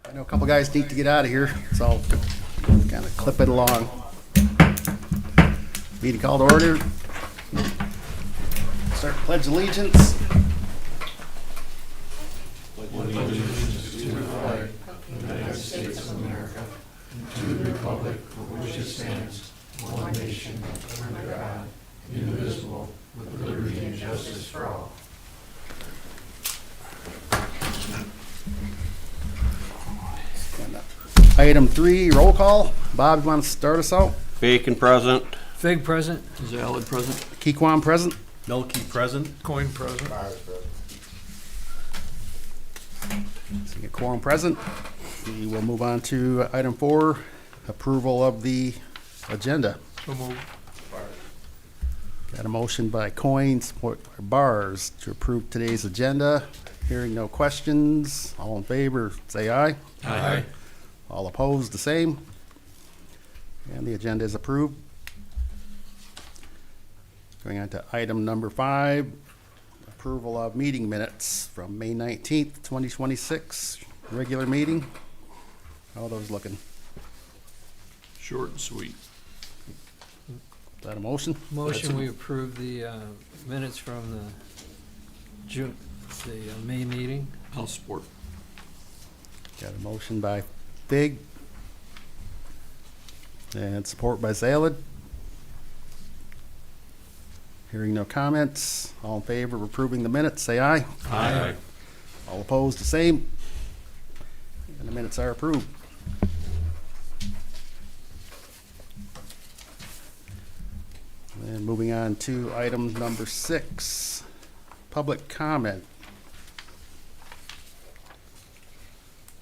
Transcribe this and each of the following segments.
I know a couple guys need to get out of here, so kind of clip it along. Meeting called to order. Start pledge allegiance. Item 3, roll call. Bob, you want to start us out? Bacon present. Fig present. Zalid present. Keequan present. Milky present. Coin present. Seeing a quorum present. We will move on to item 4, approval of the agenda. So moved. Got a motion by Coin, support by Bars to approve today's agenda. Hearing no questions, all in favor, say aye. Aye. All opposed, the same. And the agenda is approved. Going on to item number 5, approval of meeting minutes from May 19th, 2026, regular meeting. How are those looking? Short and sweet. Is that a motion? Motion, we approve the minutes from the May meeting. I'll support. Got a motion by Fig and support by Zalid. Hearing no comments, all in favor of approving the minutes, say aye. Aye. All opposed, the same. And the minutes are approved. And moving on to item number 6, public comment.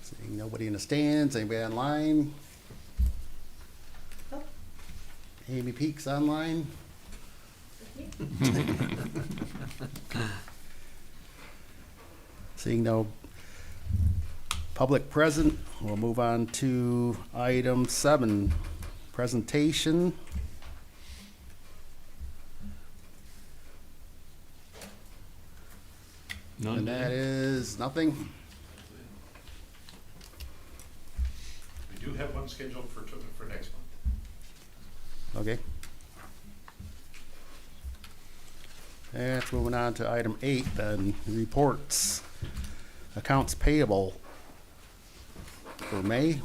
Seeing nobody in the stands, anybody online? Amy Peaks online? Seeing no public present, we'll move on to item 7, presentation. None. And that is nothing. We do have one scheduled for next month. Okay. And moving on to item 8, then, reports. Accounts payable for May.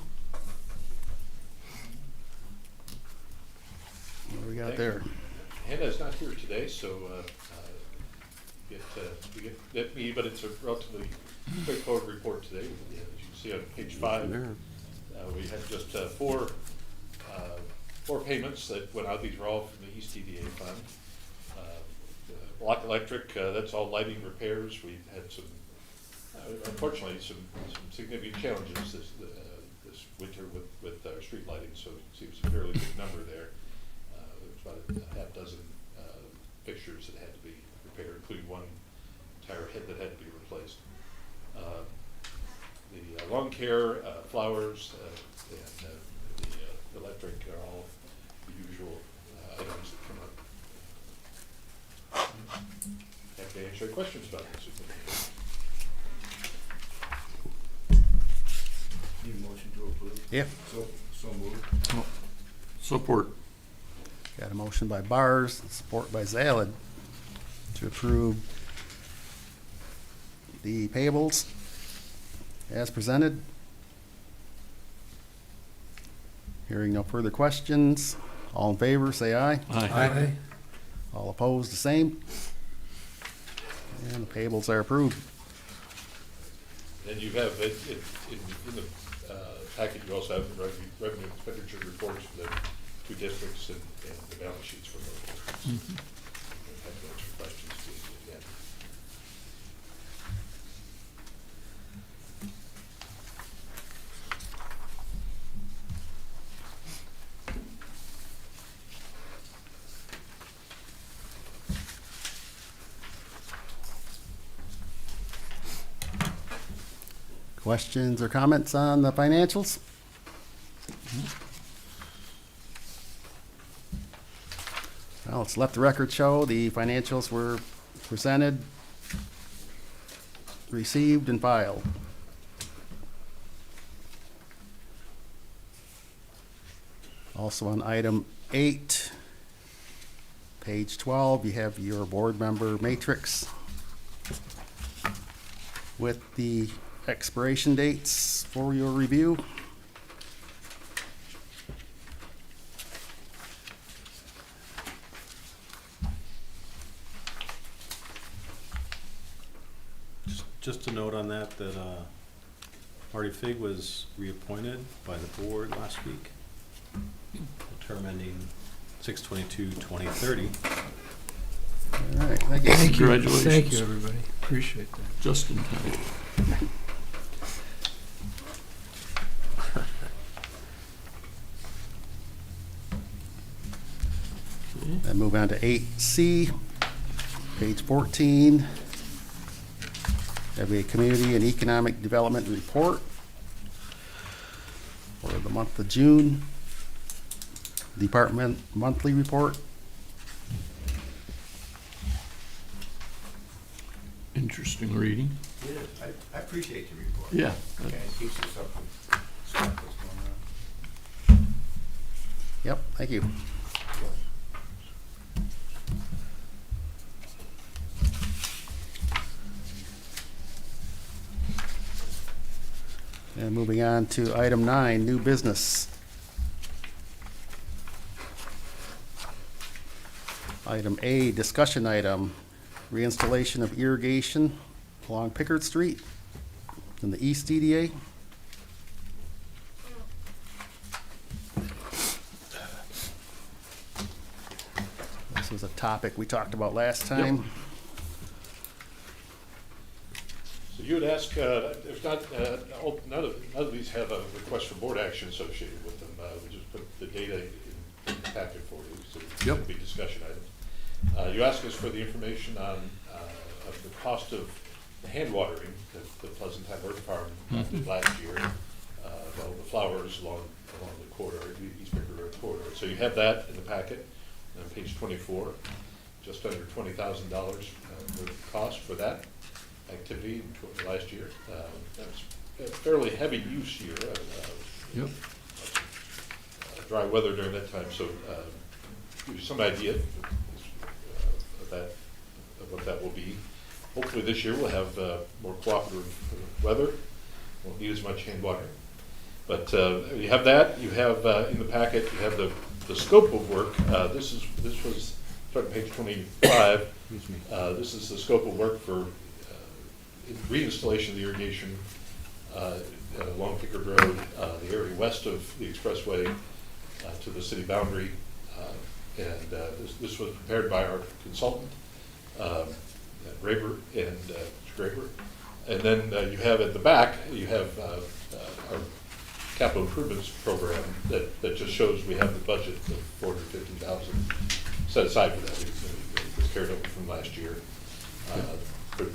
What do we got Thank there? Hannah's not here today, so we get me, but it's a relatively straightforward report today. As you can see on page 5, we had just four payments that went out. These were all from the East EDA fund. Block Electric, that's all lighting repairs. We've had some, unfortunately, some significant challenges this winter with our street lighting, so you see it was a fairly big number there. There was about a half dozen fixtures that had to be repaired, including one entire head that had to be replaced. The lawn care, flowers, and the electric are all the usual items that come up. Happy to answer any questions about this. Need a motion to approve? Yeah. So moved. Support. Got a motion by Bars, support by Zalid to approve the payables as presented. Hearing no further questions, all in favor, say aye. Aye. All opposed, the same. And the payables are approved. And you have, in the packet, you also have the revenue expenditure reports for the 2 districts and the balance sheets for those districts. Have to answer questions again. Questions or comments on the financials? Well, let's let the record show the financials were presented, received, and filed. Also on item 8, page 12, you have your board member matrix with the expiration dates for your review. Just a note on that, Marty Fig was reappointed by the board last week, term ending 6/22/2030. All right, thank you. Thank you. Congratulations. Thank you, everybody. Appreciate that. Just in time. Then move on to 8C, page 14. Have a community and economic development report for the month of June. Department monthly report. Interesting reading. It is. I appreciate the report. Yeah. Okay, it keeps us up with stuff that's going on. Yep, thank you. And moving on to item 9, new business. Item A, discussion item, reinstallation of irrigation along Pickard Street in the East DDA. This was a topic we talked about last time. So you would ask, if not, none of these have a request for board action associated with them. We just put the data in the packet for you, so it Yep. would be discussion items. You ask us for the information on, of the cost of the hand watering that the Pleasant Time Earth Farm did last year, all the flowers along the corridor, East Pickard Road corridor. So you have that in the packet on page 24, just under $20,000 for the cost for that activity last year. That's a fairly heavy use year, Yep. dry weather during that time, so give you some idea of that, of what that will be. Hopefully this year we'll have more cooperative weather, won't need as much hand watering. But you have that, you have in the packet, you have the scope of work. This was, starting page 25, this is the scope of work for reinstallation of the irrigation along Pickard Road, the area west of the expressway to the city boundary. And this was prepared by our consultant, Graber and Graber. And then you have at the back, you have our capital improvements program that just shows we have the budget of $450,000 set aside for that. It was carried over from last year.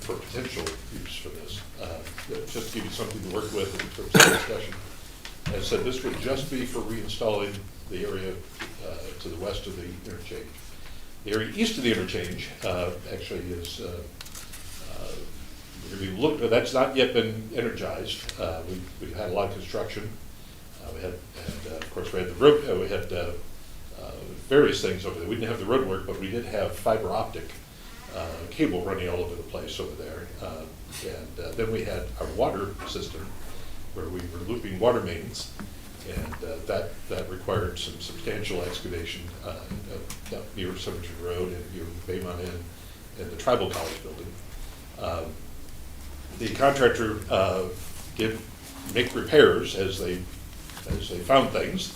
For potential use for this. Just to give you something to work with in terms of discussion. As I said, this would just be for reinstalling the area to the west of the interchange. The area east of the interchange actually is, if you look, that's not yet been energized. We've had a lot of construction. We had of course, we had the road, we had various things over there. We didn't have the road work, but we did have fiber optic cable running all over the place over there. And then we had our water system where we were looping water mains, and that required some substantial excavation near Summerton Road and near Baymont Inn and the Tribal College building. The contractor did make repairs as they found things.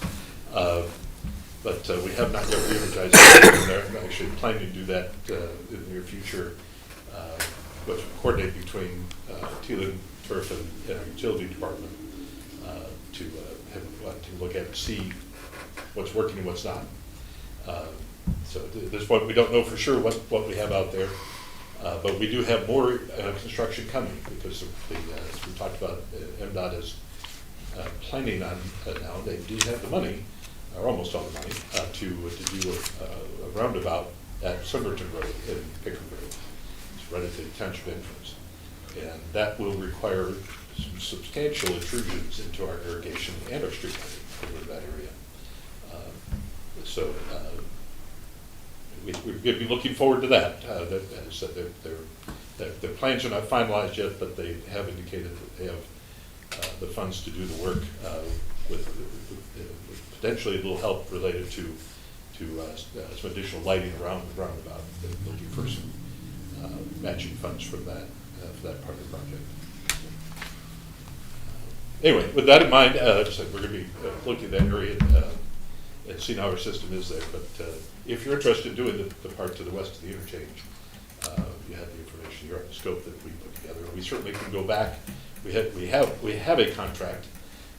But we have not yet re-energized it. They're actually planning to do that in the near future, which will coordinate between Teelan, Turf, and our utility department to look at and see what's working and what's not. So at this point, we don't know for sure what we have out there, but we do have more construction coming because as we talked about, MDOT is planning on now. They do have the money, or almost all the money, to do a roundabout at Summerton Road and Pickard Road. It's right at the Township entrance. And that will require some substantial intrusions into our irrigation and our street lighting over that area. So we'd be looking forward to that. As I said, their plans are not finalized yet, but they have indicated that they have the funds to do the work with potentially a little help related to some additional lighting around the roundabout. They're looking for some matching funds for that part of the project. Anyway, with that in mind, just like we're going to be looking at that area and seeing how our system is there. But if you're interested in doing the part to the west of the interchange, you have the information here on the scope that we put together. We certainly can go back. We have a contract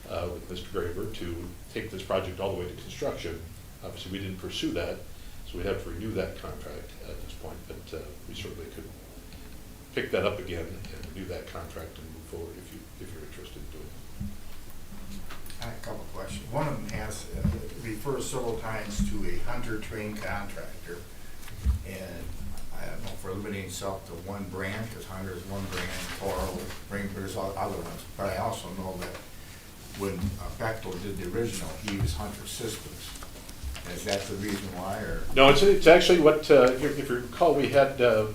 with Mr. Graber to take this project all the way to construction. Obviously, we didn't pursue that, so we'd have to renew that contract at this point. But we certainly could pick that up again and renew that contract and move forward if you're interested in doing it. I have a couple of questions. One of them has, refers several times to a Hunter-trained contractor. And I don't know if we're limiting itself to one brand, because Hunter is one brand, Toro, Rainbird, other ones. But I also know that when Bechtel did the original, he used Hunter Systems. Is that the reason why, or? No, it's actually what, if you recall, we hired Mr.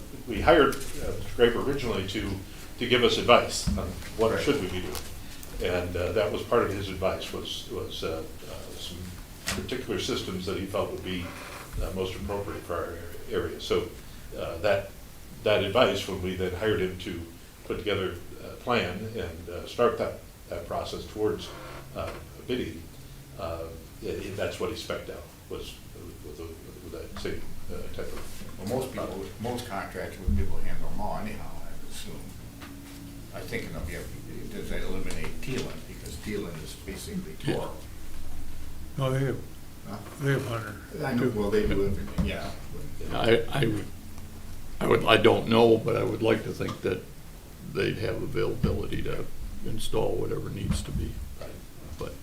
Graber originally to give us advice on what Right. should we be doing. And that was part of his advice, was some particular systems that he felt would be most appropriate for our area. So that advice, when we then hired him to put together a plan and start that process towards bidding, that's what he spec'd out, was with that same type of. Well, most contractors would be able to handle them all anyhow, I would assume. I was thinking of, does that eliminate Teelan, because Teelan is basically Toro. No, they Huh? have Hunter. I know, well, they do everything, yeah. I don't know, but I would like to think that they'd have availability to install whatever needs to be. But,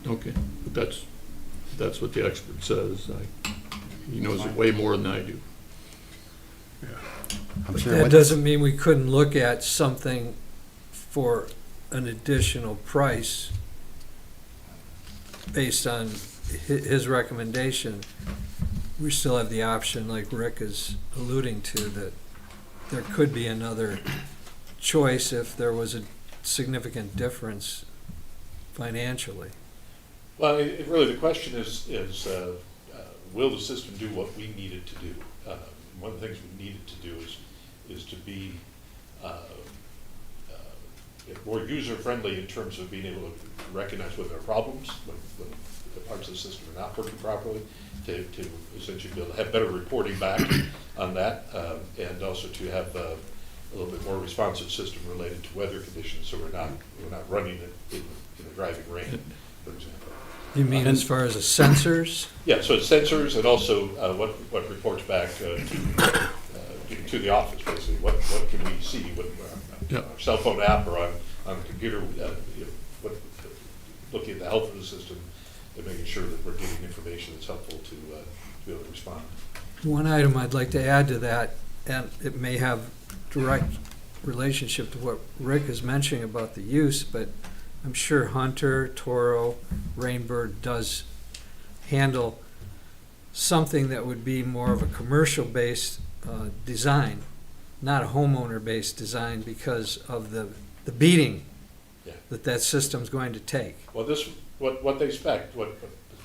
okay, but that's what the expert says. He knows it way more than I do. I'm sure That what- doesn't mean we couldn't look at something for an additional price based on his recommendation. We still have the option, like Rick is alluding to, that there could be another choice if there was a significant difference financially. Well, really, the question is will the system do what we need it to do? One of the things we need it to do is to be more user-friendly in terms of being able to recognize when there are problems, when the parts of the system are not working properly, to essentially be able to have better reporting back on that, and also to have a little bit more responsive system related to weather conditions, so we're not running it in the driving rain, for example. You mean as far as the sensors? Yeah, so it's sensors and also what reports back to the office, basically. What can we see on Yeah. our cell phone app or on the computer, looking at the health of the system and making sure that we're getting information that's helpful to be able to respond. One item I'd like to add to that, and it may have direct relationship to what Rick is mentioning about the use, but I'm sure Hunter, Toro, Rainbird does handle something that would be more of a commercial-based design, not a homeowner-based design, because of the beating Yeah. that system's going to take. Well, what they spec, what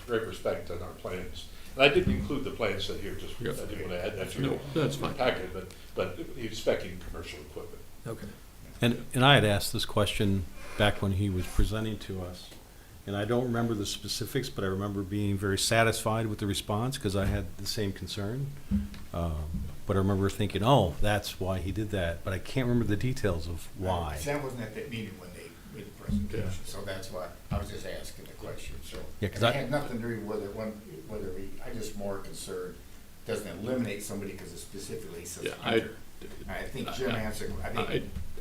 great respect on our plans, and I didn't include the plan set here, just, I Yeah. didn't want to add that to No, your that's fine. packet, but he's specing commercial equipment. Okay. And I had asked this question back when he was presenting to us, and I don't remember the specifics, but I remember being very satisfied with the response, because I had the same concern. But I remember thinking, oh, that's why he did that, but I can't remember the details of why. That wasn't at that meeting when they made the presentation, so that's why I was just asking the question, so. Yeah, 'cause And I- it had nothing to do with whether I'm just more concerned, doesn't eliminate somebody because it specifically says Yeah, Hunter. I think Jim answered,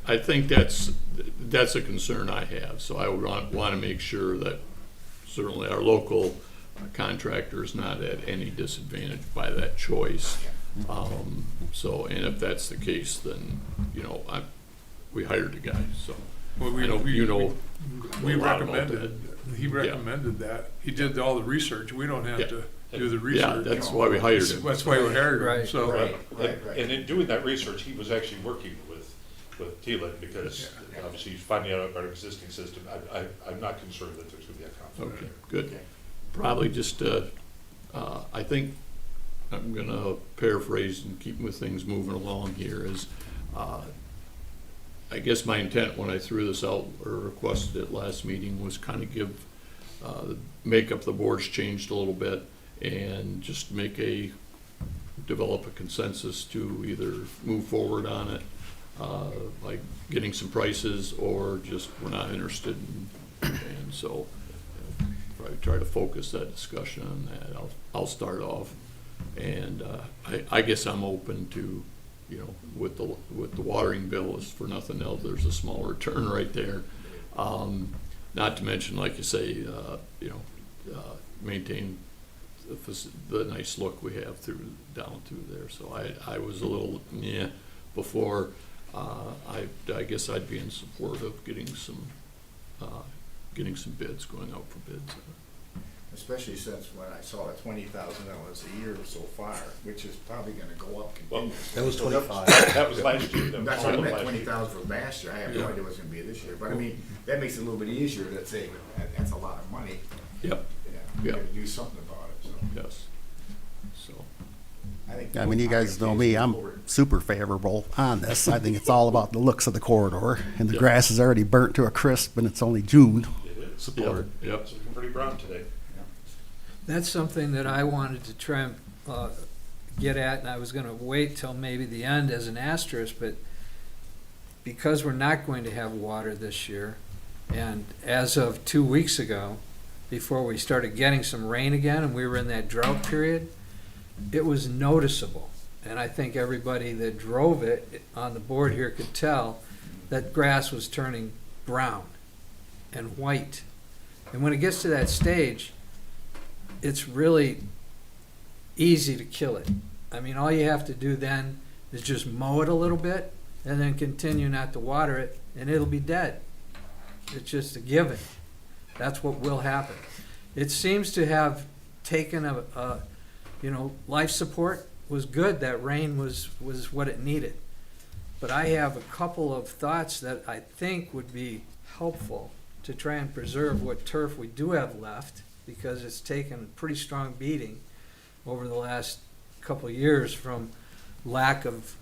I think that's a concern I have, so I would want to make sure that certainly our local contractor is not at any disadvantage by that choice. So, and if that's the case, then, we hired a guy, so. Well, we, I know you know we a lot about recommended, he recommended that. He did all the research. We don't have Yeah. to do the Yeah, research. that's why we hired him. That's why we hired him, Right. so. Right, And right. and in doing that research, he was actually working with TLIN because obviously he's finding out our existing system. I'm not concerned that there's gonna be a conflict Okay, there. good. Okay. Probably just, I think, I'm gonna paraphrase and keep with things moving along here is, I guess my intent when I threw this out or requested it last meeting was kind of give, make up the board's changed a little bit and just develop a consensus to either move forward on it, like getting some prices or just we're not interested and so probably try to focus that discussion on that. I'll start off. And I guess I'm open to, you know, with the watering bill, is for nothing else, there's a small return right there. Not to mention, like you say, you know, maintain the nice look we have down through there. So I was a little, before. I guess I'd be in support of getting some bids, going out for bids. Especially since when I saw the $20,000 a year so far, which is probably gonna go up Well, continuously. That was 25. That was last year. That was That's what I all of meant, last year. 20,000 for last year, I have no Yeah. idea what's gonna be this year, but I mean, that makes it a little bit easier to say, that's a lot of money, Yep, yeah, we Yeah. gotta do something about it, so. yes. So, I think. I mean, you guys know me, I'm super favorable on this. I think it's all about the looks of the corridor, and the Yeah. grass is already burnt to a crisp, and it's only June. It is. Support. Yep. It's looking pretty brown today. That's something that I wanted to try and get at, and I was gonna wait till maybe the end as an asterisk, but because we're not going to have water this year, and as of 2 weeks ago, before we started getting some rain again, and we were in that drought period, it was noticeable. And I think everybody that drove it on the board here could tell that grass was turning brown and white. And when it gets to that stage, it's really easy to kill it. I mean, all you have to do then is just mow it a little bit and then continue not to water it, and it'll be dead. It's just a given. That's what will happen. It seems to have taken life support was good. That rain was what it needed. But I have a couple of thoughts that I think would be helpful to try and preserve what turf we do have left, because it's taken a pretty strong beating over the last couple of years from lack of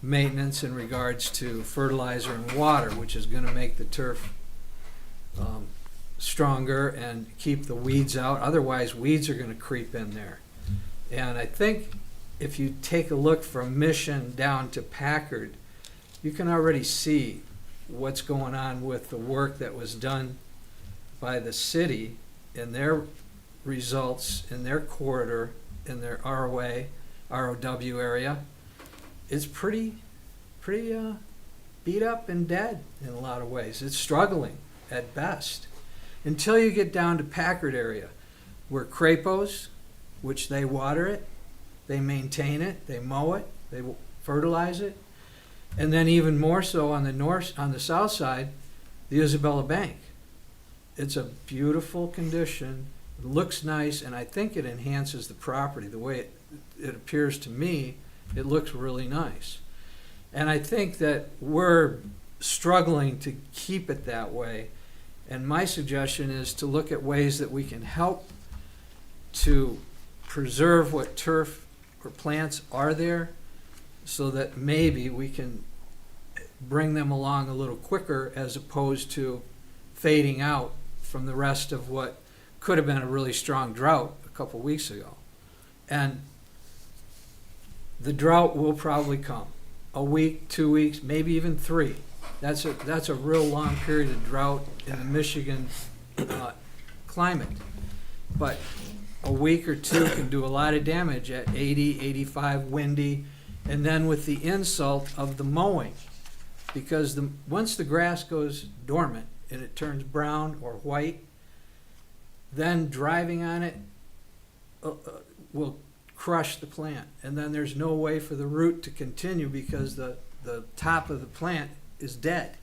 maintenance in regards to fertilizer and water, which is going to make the turf stronger and keep the weeds out. Otherwise, weeds are going to creep in there. And I think if you take a look from Mission down to Packard, you can already see what's going on with the work that was done by the city in their results, in their corridor, in their ROA, ROW area. It's pretty beat up and dead in a lot of ways. It's struggling at best. Until you get down to Packard area, where Crapos, which they water it, they maintain it, they mow it, they fertilize it, and then even more so on the south side, the Isabella Bank. It's a beautiful condition, it looks nice, and I think it enhances the property. The way it appears to me, it looks really nice. And I think that we're struggling to keep it that way. And my suggestion is to look at ways that we can help to preserve what turf or plants are there, so that maybe we can bring them along a little quicker, as opposed to fading out from the rest of what could have been a really strong drought a couple weeks ago. And the drought will probably come. A week, 2 weeks, maybe even 3. That's a real long period of drought in the Michigan climate. But a week or 2 can do a lot of damage at 80, 85, windy, and then with the insult of the mowing. Because once the grass goes dormant and it turns brown or white, then driving on it will crush the plant. And then there's no way for the root to continue, because the top of the plant is dead.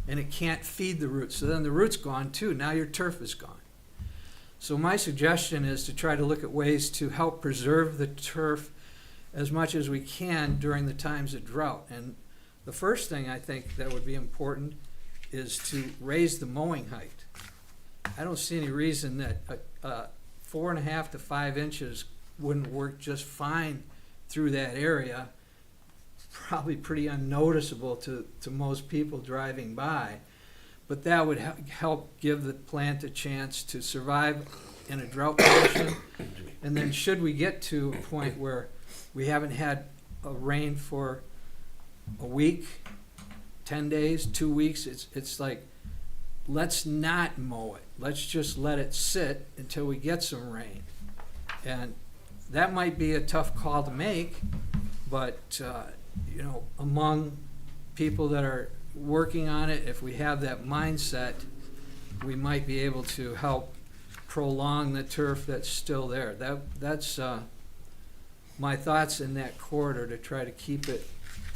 and it can't feed the roots. So then the root's gone too. Now your turf is gone. So my suggestion is to try to look at ways to help preserve the turf as much as we can during the times of drought. And the first thing I think that would be important is to raise the mowing height. I don't see any reason that 4.5 to 5 inches wouldn't work just fine through that area. Probably pretty unnoticeable to most people driving by. But that would help give the plant a chance to survive in a drought condition. And then should we get to a point where we haven't had a rain for a week, 10 days, 2 weeks, it's like, let's not mow it. Let's just let it sit until we get some rain. And that might be a tough call to make, but among people that are working on it, if we have that mindset, we might be able to help prolong the turf that's still there. That's my thoughts in that corridor, to try to keep it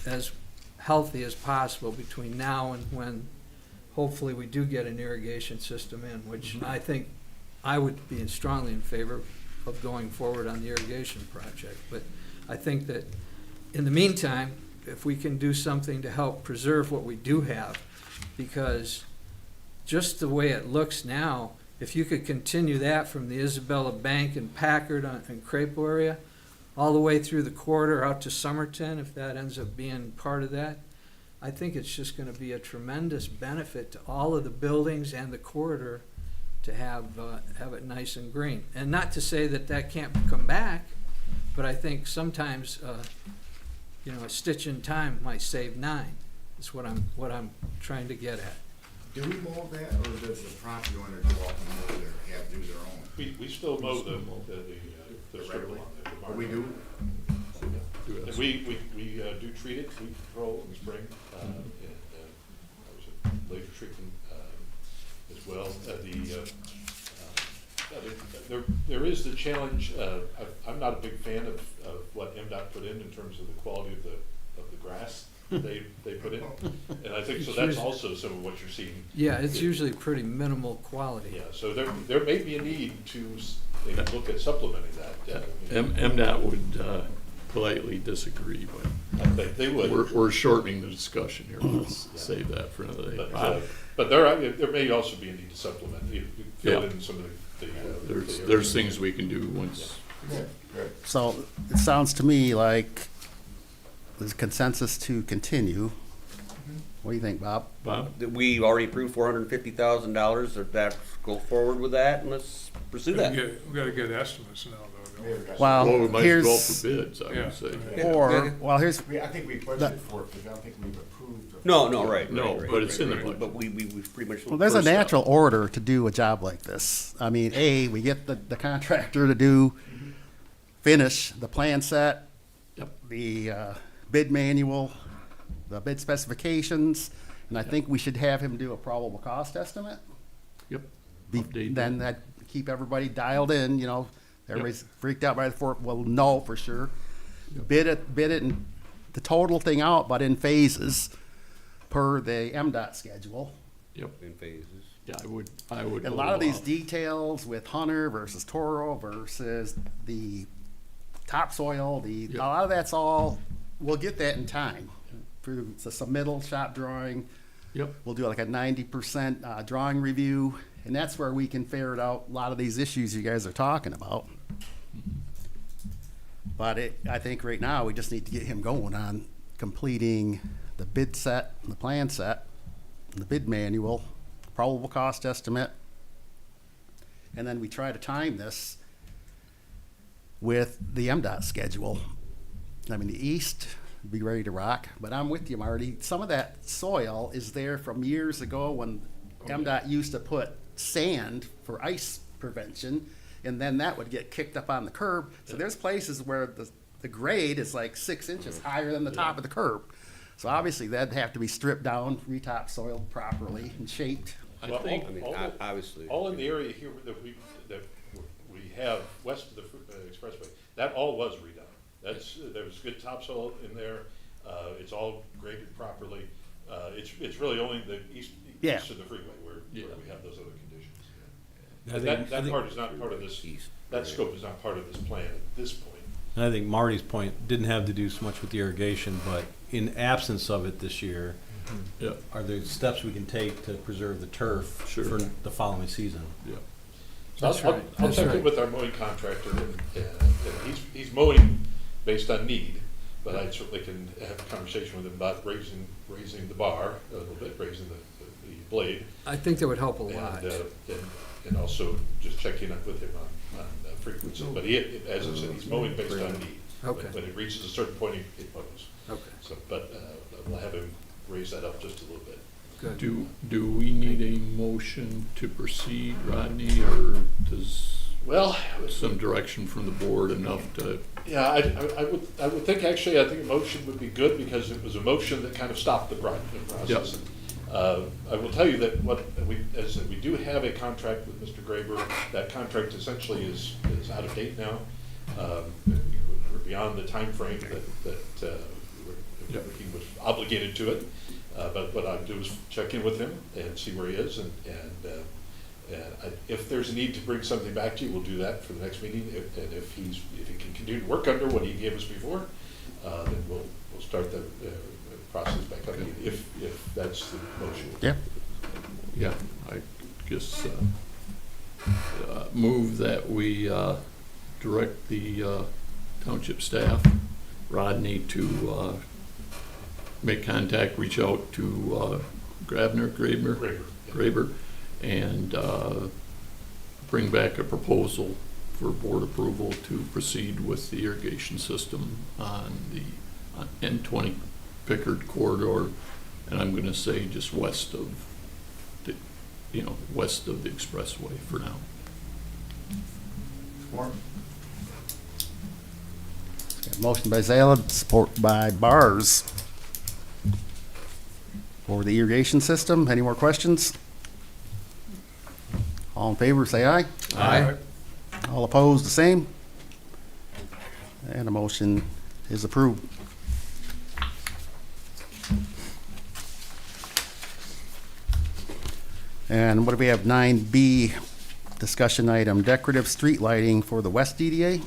as healthy as possible between now and when hopefully we do get an irrigation system in, which I think I would be strongly in favor of going forward on the irrigation project. But I think that in the meantime, if we can do something to help preserve what we do have, because just the way it looks now, if you could continue that from the Isabella Bank and Packard and Crapo area, all the way through the corridor out to Somerton, if that ends up being part of that, I think it's just going to be a tremendous benefit to all of the buildings and the corridor to have it nice and green. And not to say that that can't come back, but I think sometimes a stitch in time might save 9. That's what I'm trying to get at. Do we mow that, or does the property owner go out and mow their, have to do their own? We still mow the strip along there. Or we do? And we do treat it, we control in the spring, and that was a later treatment as well. There is the challenge. I'm not a big fan of what MDOT put in terms of the quality of the grass they put in, and I think so. That's also some of what you're seeing. Yeah, it's usually pretty minimal quality. Yeah, so there may be a need to look at supplementing that. MDOT would politely disagree, but I think they would. we're shortening the discussion here. Let's save that for another day. But there may also be a need to supplement, fill Yeah. in some of the There's things we can do once. So it sounds to me like there's consensus to continue. What do you think, Bob? Bob? We already approved $450,000, or that, go forward with that, and let's pursue that. We gotta get estimates now, though, don't we? Well, Well, we might as well here's, for bids, I Yeah. would say. here's, I think we budgeted for it, because I don't think we've approved. No, right. No, right, but it's in the right. budget. But we've pretty much. well, there's a first step. natural order to do a job like this. I mean, we get the contractor to finish the plan set, Yep. the bid manual, the bid specifications, and I think we should have him do a probable cost estimate. Yep. Be- Update Then that keep everybody dialed in, everybody's freaked out by the fourth, well, no, for sure. Bid it and the total thing out, but in phases per the MDOT schedule. Yep. In phases. Yeah, I would. A go lot of these along. details with Hunter versus Toro versus the topsoil, a lot of that's all, we'll get that in time. Through the submittal, shop drawing, Yep. we'll do like a 90% drawing review, and that's where we can ferret out a lot of these issues you guys are talking about. But I think right now, we just need to get him going on completing the bid set, the plan set, the bid manual, probable cost estimate, and then we try to time this with the MDOT schedule. I mean, the east be ready to rock, but I'm with you, Marty. Some of that soil is there from years ago when MDOT used to put sand for ice prevention, and then that would get kicked up on the curb. So there's places where the grade is like 6 inches higher than the top of the curb. So obviously that'd have to be stripped down, retopsoiled properly and shaped. Well, think- I mean, obviously. all in the area here that we have west of the expressway, that all was redone. There was good topsoil in there. It's all graded properly. It's really only the east Yeah. of the freeway where Yeah. we have those other conditions. I But think- that part is not part of this, that scope is not part of this plan at this point. And I think Marty's point didn't have to do so much with the irrigation, but in absence of it this year, Yeah, are there steps we can take to preserve the turf Sure. for the following season? yeah. So That's I'll right, I'll that's check right. in with our mowing contractor, and he's mowing based on need, but I certainly can have a conversation with him about raising the bar a little bit, raising the blade, I think that would help a lot. and also just checking up with him on frequency. But as I said, he's mowing based on need. Okay. When it reaches a certain point, he mows. Okay, So, but we'll have him raise that up just a little bit. good. Do we need a motion to proceed, Rodney, or does Well, some direction from the board enough to? yeah, I would think, actually, I think a motion would be good, because it was a motion that kind of stopped the process. I will tell you that as we do have a contract with Mr. Graber. That contract essentially is out of date now. We're beyond the timeframe that he was obligated to it. But what I'd do is check in with him and see where he is, and if there's a need to bring something back to you, we'll do that for the next meeting. And if he can continue to work under what he gave us before, then we'll start the process back up, if that's the motion. Yeah. Yeah, I guess, move that we, direct the, township staff, Rodney, to, make contact, reach out to, Graber, Graber, yeah. Graber, and, bring back a proposal for board approval to proceed with the irrigation system on the N20 Pickard corridor, and I'm gonna say just west of the, west of the expressway for now. Support. Got a motion by Zala, support by Bars. For the irrigation system, any more questions? All in favor, say aye. Aye. All opposed, the same. And the motion is approved. And what do we have, 9B, discussion item, decorative street lighting for the West DDA?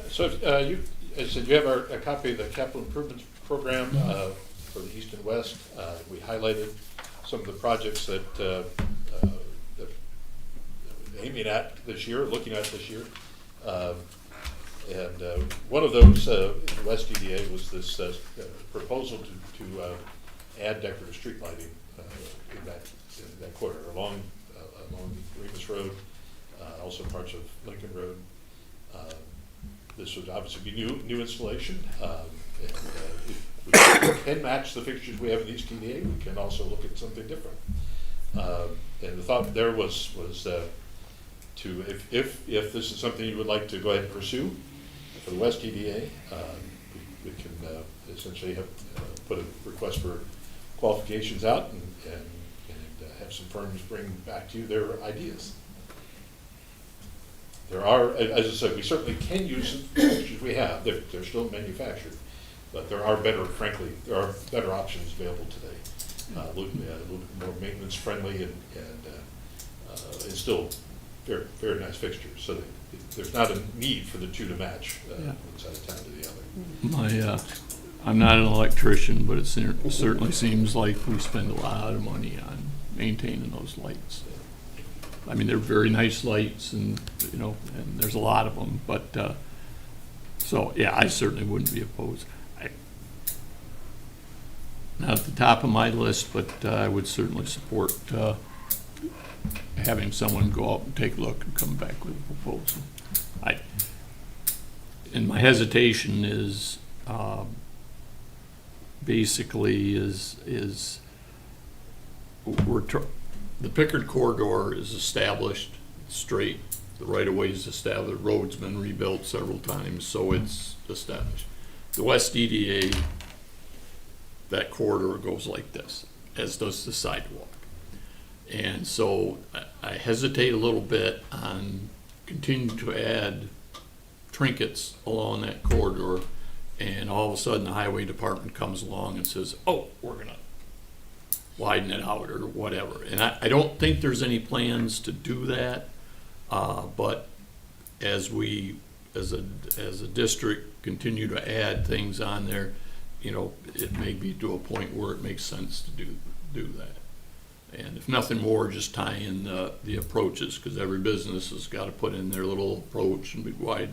So as I said, you have a copy of the capital improvements program for the east and west. We highlighted some of the projects that that we're aiming at this year, looking at this year. And one of those in the West DDA was this proposal to add decorative street lighting in that corridor along Remus Road, also parts of Lincoln Road. This would obviously be new installation. And if we can match the fixtures we have in the East DDA, we can also look at something different. And the thought there was to, if this is something you would like to go ahead and pursue for the West DDA, we can essentially have put a request for qualifications out and have some firms bring back to you their ideas. There are, as I said, we certainly can use the fixtures we have. They're still manufactured, but there are better options available today. A little bit more maintenance friendly and still very nice fixtures. So there's not a need for the two to match one side of town to the other. I'm not an electrician, but it certainly seems like we spend a lot of money on maintaining those lights. I mean, they're very nice lights, and and there's a lot of them. But so yeah, I certainly wouldn't be opposed. Not at the top of my list, but I would certainly support having someone go out and take a look and come back with a proposal. And my hesitation is basically the Pickard corridor is established straight. The right-of-way is established. The road's been rebuilt several times, so it's established. The West DDA, that corridor goes like this, as does the sidewalk. And so I hesitate a little bit on continuing to add trinkets along that corridor, and all of a sudden the highway department comes along and says, oh, we're gonna widen it out or whatever. And I don't think there's any plans to do that, but as we, as a district, continue to add things on there, you know, it may be to a point where it makes sense to do that. And if nothing more, just tie in the approaches, because every business has got to put in their little approach and big wide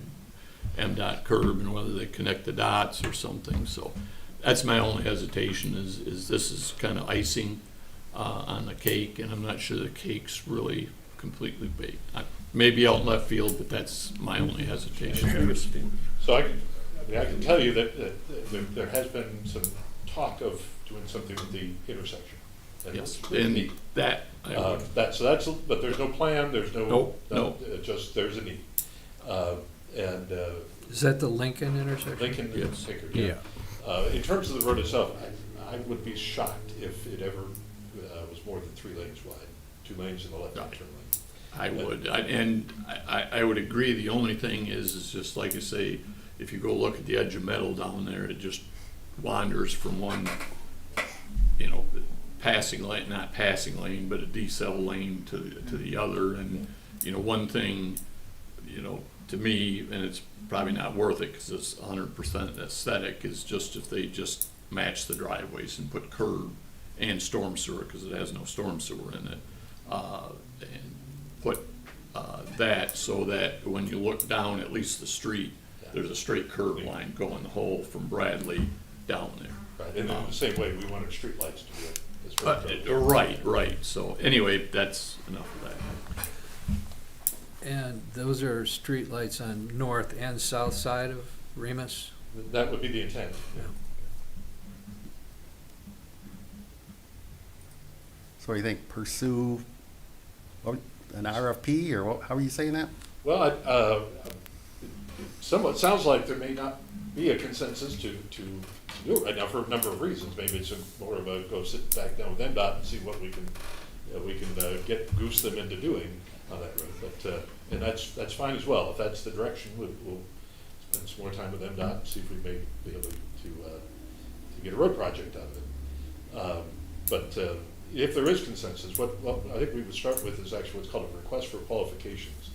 MDOT curb, and whether they connect the dots or something. So that's my only hesitation, is this is kind of icing on the cake, and I'm not sure the cake's really completely baked. Maybe out in left field, but that's my only hesitation. So I can tell you that there has been some talk of doing something with the intersection. And Yes, it's and neat. that, But there's no plan, there's Nope, no. just, there's a need. And Is that the Lincoln intersection? Lincoln and Yes. Baker, yeah. In terms of the road itself, I would be shocked if it ever was more than 3 lanes wide, 2 lanes in the left-hand turn lane. I would, I would agree. The only thing is just like I say, if you go look at the edge of metal down there, it just wanders from one, you know, passing lane, not passing lane, but a decel lane to the other. And, you know, one thing, you know, to me, and it's probably not worth it because it's 100% aesthetic, is just if they just match the driveways and put curb and storm sewer, because it has no storm sewer in it, and put that so that when you look down at least the street, there's a straight curb line going the whole from Bradley down there. Right, and in the same way, we wanted streetlights to be as well. Right. So anyway, that's enough of that. And those are streetlights on north and south side of Remus? That would be the intent. Yeah. So you think pursue an RFP, or how are you saying that? Well, somewhat sounds like there may not be a consensus to do it right now for a number of reasons. Maybe it's more of a go sit back down with NDOT and see what we can goose them into doing on that road. But and that's fine as well. If that's the direction, we'll spend some more time with NDOT and see if we may be able to get a road project out of it. But if there is consensus, what I think we would start with is actually what's called a request for qualifications.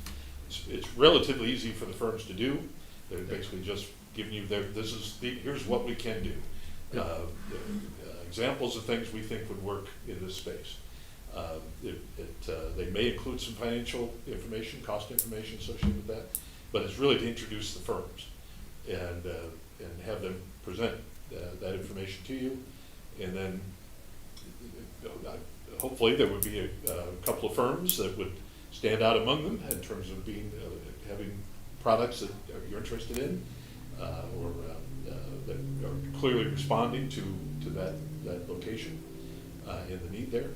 It's relatively easy for the firms to do. They're basically just giving you here's what we can do. Examples of things we think would work in this space. They may include some financial information, cost information associated with that, but it's really to introduce the firms and have them present that information to you, and then hopefully there would be a couple of firms that would stand out among them in terms of having products that you're interested in, or that are clearly responding to that location and the need there.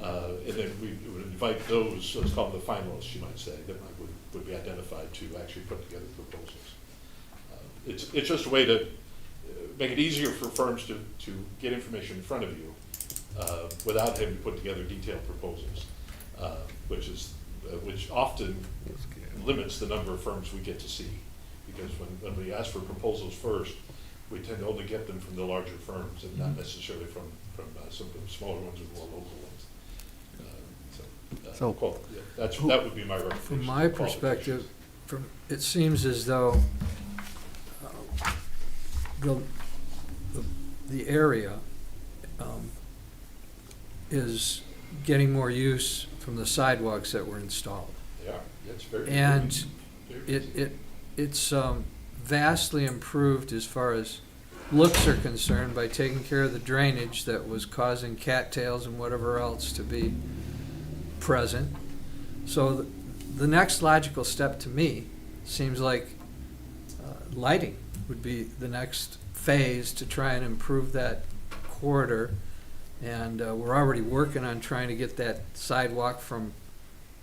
And then we would invite those, let's call them the finalists, you might say, that would be identified to actually put together proposals. It's just a way to make it easier for firms to get information in front of you without having to put together detailed proposals, which often limits the number of firms we get to see. Because when we ask for proposals first, we tend to only get them from the larger firms and not necessarily from some of the smaller ones or more local ones. That would be my recommendation. From my perspective, it seems as though the area is getting more use from the sidewalks that were installed. They are. It's very. And very it's vastly improved as far as looks are concerned by taking care of the drainage that was causing cattails and whatever else to be present. So the next logical step to me seems like lighting would be the next phase to try and improve that corridor. And we're already working on trying to get that sidewalk from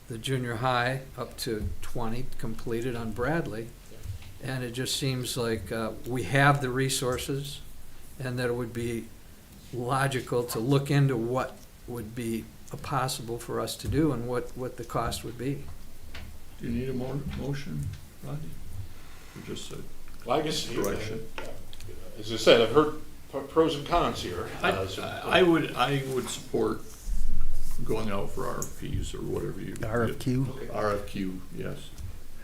the junior high up to 20 completed on Bradley. And it just seems like we have the resources, and that it would be logical to look into what would be possible for us to do and what the cost would be. Do you need a more motion, Rodney? Or just a Well, I guess direction? as I said, I've heard pros and cons here. I would support going out for RFPs or whatever you. RFQ. RFQ, yes.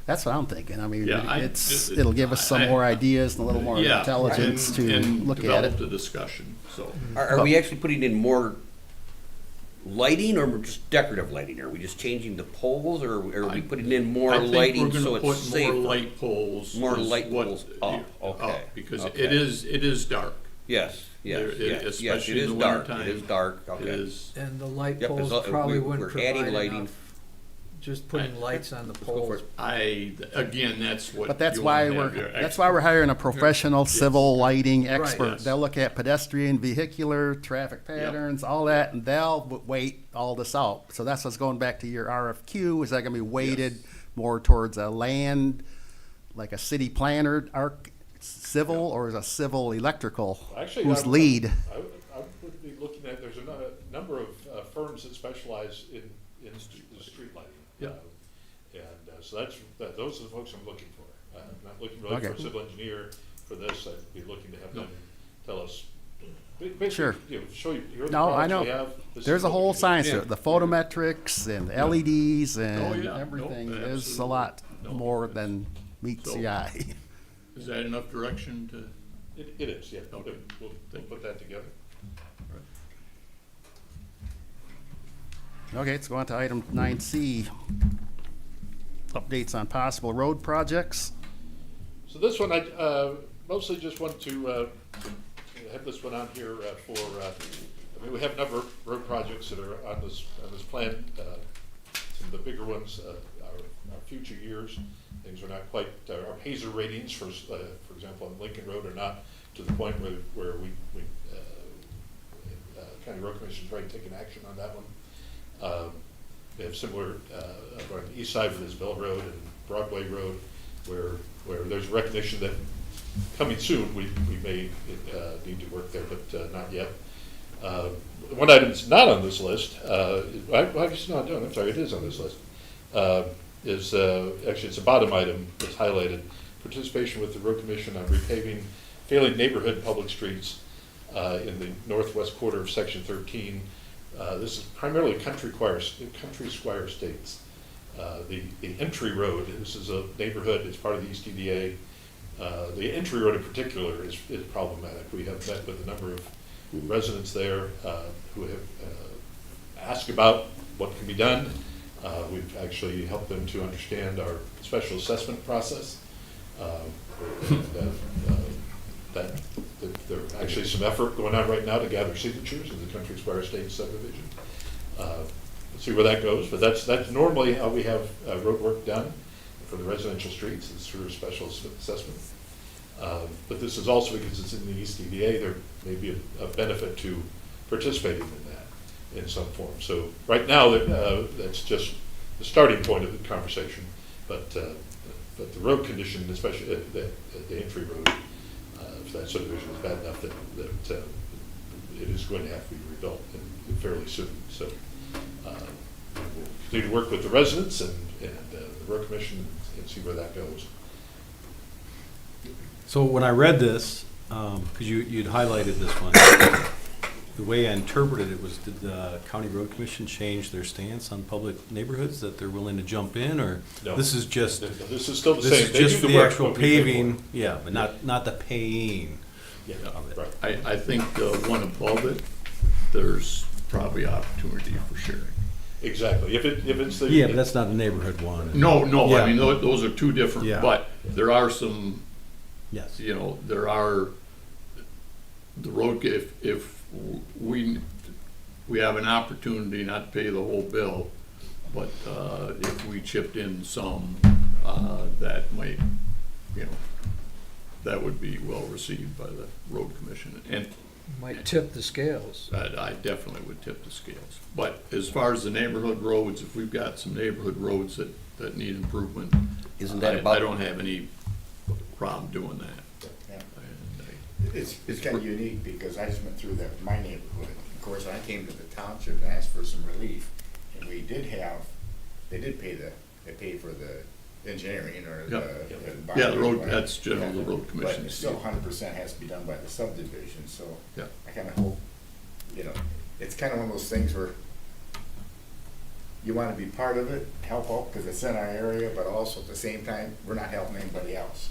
That's what I'm thinking. I mean, Yeah, it'll give us some more ideas and a little more Yeah, intelligence to and look at develop it. the discussion, so. Are we actually putting in more lighting or just decorative lighting? Are we just changing the poles or are we putting in more lighting so it's I think we're safer? gonna put more light poles. More is light what- poles up, okay, Because okay. it is dark. Yes, yes, There- it- yes, yes, especially it in is the dark, wintertime, it is dark, It okay. is, And the light Yep, poles as lo- probably we're wouldn't adding provide lighting. enough, just putting lights on the Let's go for poles. it. again, that's what. But that's you why wanna we're, have your that's why we're hiring a professional civil lighting expert. yes. They'll look at pedestrian, vehicular, traffic patterns, all that, and they'll weight all this out. So that's what's going back to your RFQ. Is that gonna be weighted more towards a land, like a city planner, civil, or is a civil electrical? Actually, Who's lead? I would be looking at, there's a number of firms that specialize in the street lighting. Yeah. So those are the folks I'm looking for. I'm not looking really for Okay. a civil engineer for this. I'd be looking to have them tell us, basically, Sure. show you, here are the No, I products know. we have. This is There's a what we whole do. science to Yeah. it, the photometrics and LEDs and yeah. everything. Nope, There's a absolutely. lot No, more it's- than meets So- the eye. Is that enough direction to? It is, yeah. Okay. We'll put that together. Okay, let's go on to item 9C. Updates on possible road projects. So this one, I mostly just want to have this one on here for, I mean, we have a number of road projects that are on this plan. Some of the bigger ones are future years. Things are not quite, our Hazer ratings, for example, on Lincoln Road are not to the point where we County Road Commission's trying to take an action on that one. We have similar, on the east side of Isabel Road and Broadway Road, where there's recognition that coming soon, we may need to work there, but not yet. One item that's not on this list, it's not, I'm sorry, it is on this list, is, actually, it's a bottom item that's highlighted, participation with the Road Commission on repaving failing neighborhood public streets in the northwest quarter of Section 13. This is primarily country squire estates. The entry road, this is a neighborhood, it's part of the East EDA. The entry road in particular is problematic. We have met with a number of residents there who have asked about what can be done. We've actually helped them to understand our special assessment process. That there's actually some effort going on right now to gather signatures in the Country Square Estates subdivision. We'll see where that goes, but that's normally how we have road work done for the residential streets, is through a special assessment. But this is also, because it's in the East EDA, there may be a benefit to participating in that in some form. So right now, that's just the starting point of the conversation, but the road condition, especially at the entry road, for that subdivision is bad enough that it is going to have to be rebuilt fairly soon. So we'll continue to work with the residents and the road commission and see where that goes. So when I read this, because you'd highlighted this one, the way I interpreted it was, did the County Road Commission change their stance on public neighborhoods, that they're willing to jump in, or No. this is just, This is still the this same. is They just do the work, actual but we pay for it. paving, yeah, but not the paying Yeah, of it. right. I think the one above it, there's probably opportunity for sharing. Exactly. If it's the. Yeah, but that's not a neighborhood one. No, Yeah. I mean, those are two different, Yeah. but there are some, Yes. there are, the road, if we have an opportunity not to pay the whole bill, but if we chipped in some, that might, that would be well received by the road commission. And Might tip the scales. I definitely would tip the scales. But as far as the neighborhood roads, if we've got some neighborhood roads that need improvement, Isn't that I about? don't have any problem doing that. Yeah. And It's kind of unique because I just went through that, my neighborhood. Of course, I came to the township and asked for some relief. And they did pay for the engineering or Yep. the. Yeah, the road, bond, that's generally the road But commission's. it's still 100% has to be done by the subdivision, so. Yeah. I kinda hope, it's kinda one of those things where you wanna be part of it, help out, cause it's in our area, but also at the same time, we're not helping anybody else.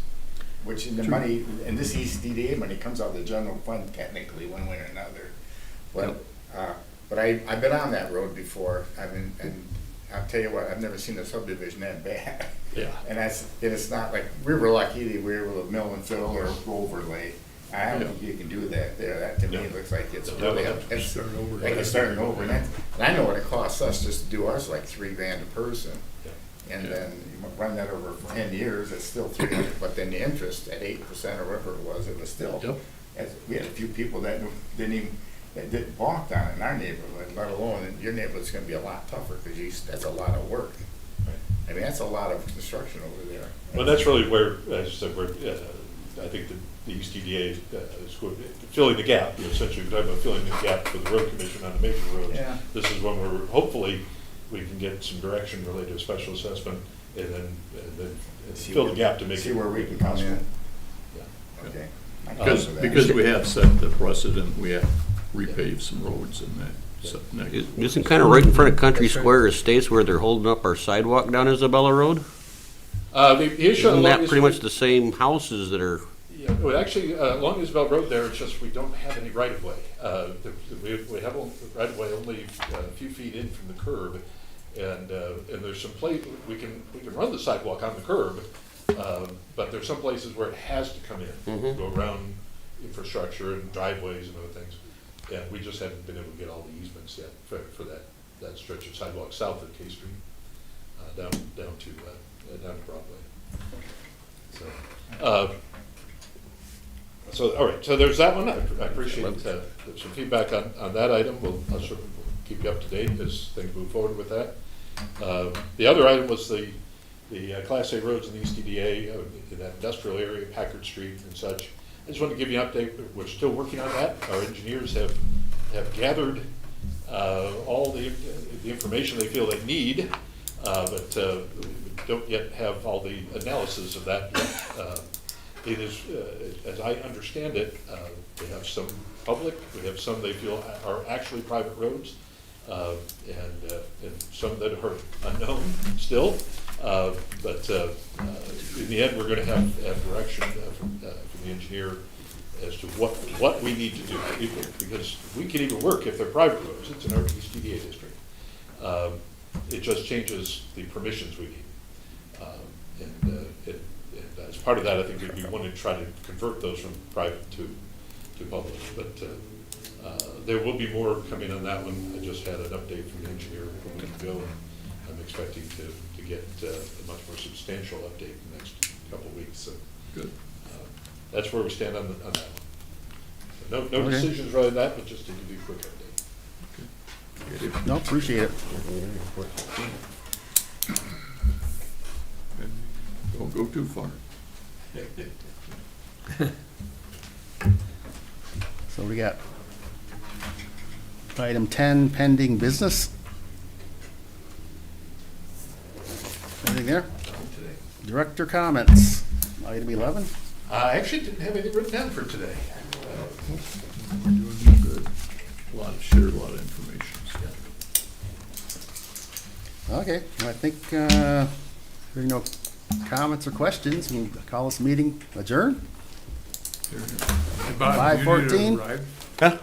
Which in the money, and this ECDA money comes out of the general fund technically, one way or another. But I've been on that road before, and I'll tell you what, I've never seen a subdivision that bad. Yeah. And it's not like, we were lucky that we were able to mill and fill or overlay. I don't think you can do that there, that to me Yeah. looks like it's No, really, that would it's start over. like it's starting over, and I know what it costs us just to do ours, like $3,000 a person. Yeah. And Yeah. then you run that over 10 years, it's still 300, but then the interest at 8% or whatever it was still. Yep. We had a few people that didn't even, that didn't balk on it in our neighborhood, let alone, in your neighborhood's gonna be a lot tougher, cause that's a lot of work. Right. I mean, that's a lot of construction over there. Well, that's really where, as I said, where, I think the East TDA is filling the gap, essentially, we're talking about filling the gap for the road commission on the major roads. Yeah. This is when we're, hopefully, we can get some direction related to special assessment, and then See fill the where- gap to make it. See where we can come possible. in, Yeah. okay. Because we have set the precedent, we have repaved some roads in that. Isn't kind of right in front of Country Square Estates where they're holding up our sidewalk down Isabella Road? The issue Isn't along that this pretty road- much the same houses that are, Yeah, well, actually, along Isabel Road there, it's just we don't have any right of way. We have a right of way only a few feet in from the curb, and there's some place, we can run the sidewalk on the curb, but there's some places where it has to come in, go around infrastructure and driveways and other things. And we just haven't been able to get all the easements yet for that stretch of sidewalk south of K Street, down to Broadway. So, all right, so there's that one. I appreciate some feedback on that item. I'll certainly keep you up to date as things move forward with that. The other item was the Class A roads in the East TDA, in that industrial area, Packard Street and such. I just wanted to give you an update. We're still working on that. Our engineers have gathered all the information they feel they need, but we don't yet have all the analysis of that yet. It is, as I understand it, they have some public, we have some they feel are actually private roads, and some that are unknown still. But in the end, we're going to have direction from the engineer as to what we need to do, because we can even work if they're private roads. It's in our East TDA district. It just changes the permissions we need. And as part of that, I think we'd be wanting to try to convert those from private to public. But there will be more coming on that one. I just had an update from the engineer a week ago, and I'm expecting to get a much more substantial update in the next couple of weeks. So Good. that's where we stand on that one. So no Okay. decisions really on that, but just to give you a quick update. No, appreciate it. Don't go too far. So we got item 10, pending business. Anything there? Director comments. Item 11. I actually didn't have anything written down for today. We're doing good. Shared a lot of information. Okay, well, I think, if there are no comments or questions, we'll call this meeting adjourned. Hey, Bob, do you need a 5:14? ride? Huh?